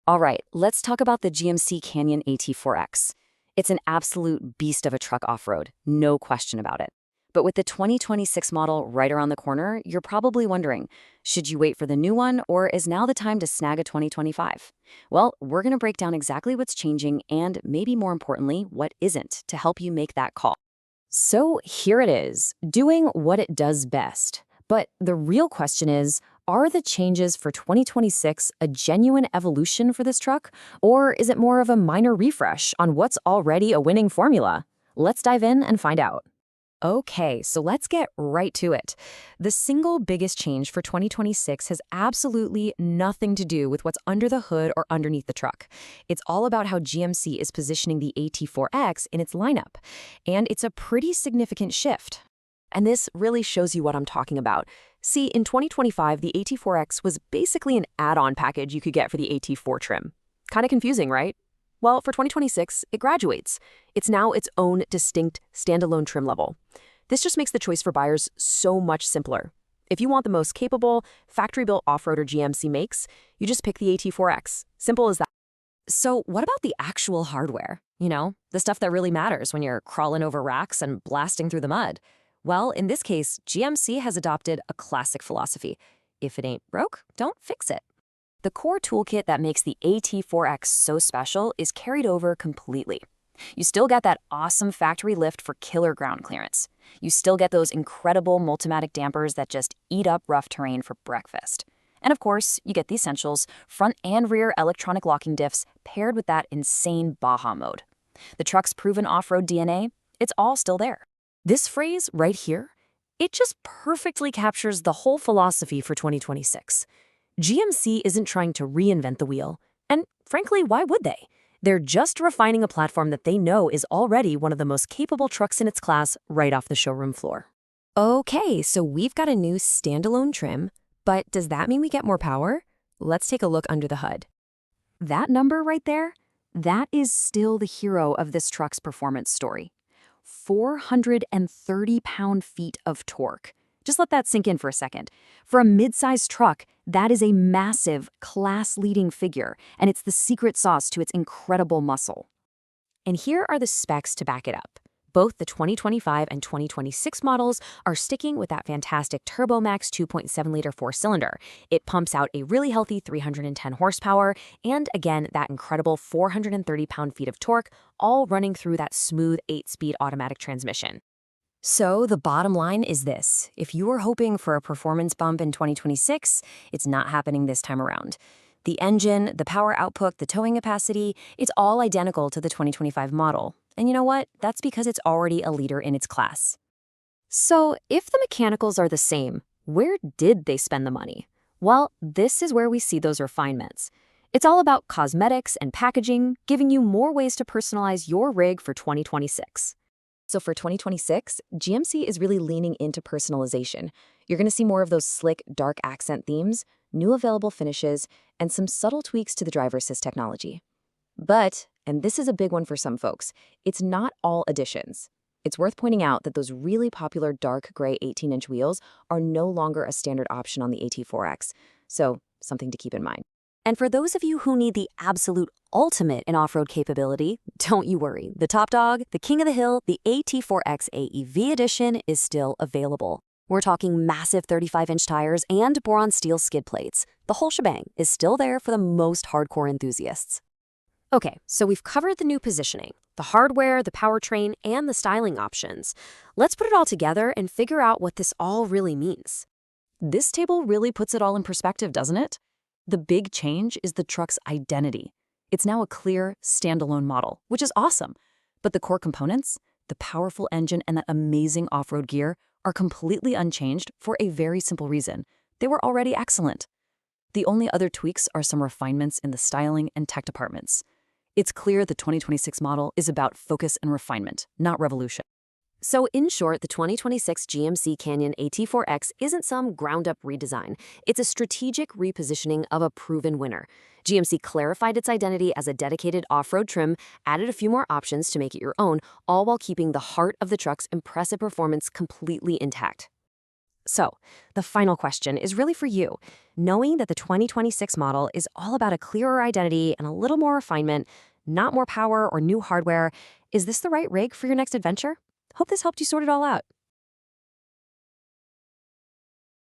All right, let's talk about the GMC Canyon AT4X. It's an absolute beast of a truck off-road, no question about it. But with the 2026 model right around the corner, you're probably wondering, should you wait for the new one, or is now the time to snag a 2025? Well, we're going to break down exactly what's changing and, maybe more importantly, what isn't to help you make that call. So here it is, doing what it does best. But the real question is, are the changes for 2026 a genuine evolution for this truck, or is it more of a minor refresh on what's already a winning formula? Let's dive in and find out. Okay, so let's get right to it. The single biggest change for 2026 has absolutely nothing to do with what's under the hood or underneath the truck. It's all about how GMC is positioning the AT4X in its lineup, and it's a pretty significant shift. And this really shows you what I'm talking about. See, in 2025, the AT4X was basically an add-on package you could get for the AT4 trim. Kind of confusing, right? Well, for 2026, it graduates. It's now its own distinct standalone trim level. This just makes the choice for buyers so much simpler. If you want the most capable, factory-built off-roader GMC makes, you just pick the AT4X. Simple as that. So what about the actual hardware? You know, the stuff that really matters when you're crawling over racks and blasting through the mud. Well, in this case, GMC has adopted a classic philosophy. If it ain't broke, don't fix it. The core toolkit that makes the AT4X so special is carried over completely. You still get that awesome factory lift for killer ground clearance. You still get those incredible Multimatic dampers that just eat up rough terrain for breakfast. And of course, you get the essentials, front and rear electronic locking diffs paired with that insane Baja mode. The truck's proven off-road DNA, it's all still there. This phrase right here, it just perfectly captures the whole philosophy for 2026. GMC isn't trying to reinvent the wheel, and frankly, why would they? They're just refining a platform that they know is already one of the most capable trucks in its class right off the showroom floor. Okay, so we've got a new standalone trim, but does that mean we get more power? Let's take a look under the hood. That number right there, that is still the hero of this truck's performance story. 430 pound-feet of torque. Just let that sink in for a second. For a mid-sized truck, that is a massive, class-leading figure, and it's the secret sauce to its incredible muscle. And here are the specs to back it up. Both the 2025 and 2026 models are sticking with that fantastic TurboMax 2.7-liter four-cylinder. It pumps out a really healthy 310 horsepower, and again, that incredible 430 pound-feet of torque, all running through that smooth 8-speed automatic transmission. So the bottom line is this. If you were hoping for a performance bump in 2026, it's not happening this time around. The engine, the power output, the towing capacity, it's all identical to the 2025 model. And you know what? That's because it's already a leader in its class. So if the mechanicals are the same, where did they spend the money? Well, this is where we see those refinements. It's all about cosmetics and packaging, giving you more ways to personalize your rig for 2026. So for 2026, GMC is really leaning into personalization. You're going to see more of those slick, dark accent themes, new available finishes, and some subtle tweaks to the driver assist technology. But, and this is a big one for some folks, it's not all additions. It's worth pointing out that those really popular dark gray 18-inch wheels are no longer a standard option on the AT4X, so something to keep in mind. And for those of you who need the absolute ultimate in off-road capability, don't you worry. The top dog, the king of the hill, the AT4X AEV edition is still available. We're talking massive 35-inch tires and boron steel skid plates. The whole shebang is still there for the most hardcore enthusiasts. Okay, so we've covered the new positioning, the hardware, the powertrain, and the styling options. Let's put it all together and figure out what this all really means. This table really puts it all in perspective, doesn't it? The big change is the truck's identity. It's now a clear, standalone model, which is awesome. But the core components, the powerful engine and that amazing off-road gear, are completely unchanged for a very simple reason. They were already excellent. The only other tweaks are some refinements in the styling and tech departments. It's clear the 2026 model is about focus and refinement, not revolution. So in short, the 2026 GMC Canyon AT4X isn't some ground-up redesign. It's a strategic repositioning of a proven winner. GMC clarified its identity as a dedicated off-road trim, added a few more options to make it your own, all while keeping the heart of the truck's impressive performance completely intact. So, the final question is really for you. Knowing that the 2026 model is all about a clearer identity and a little more refinement, not more power or new hardware, is this the right rig for your next adventure? Hope this helped you sort it all out.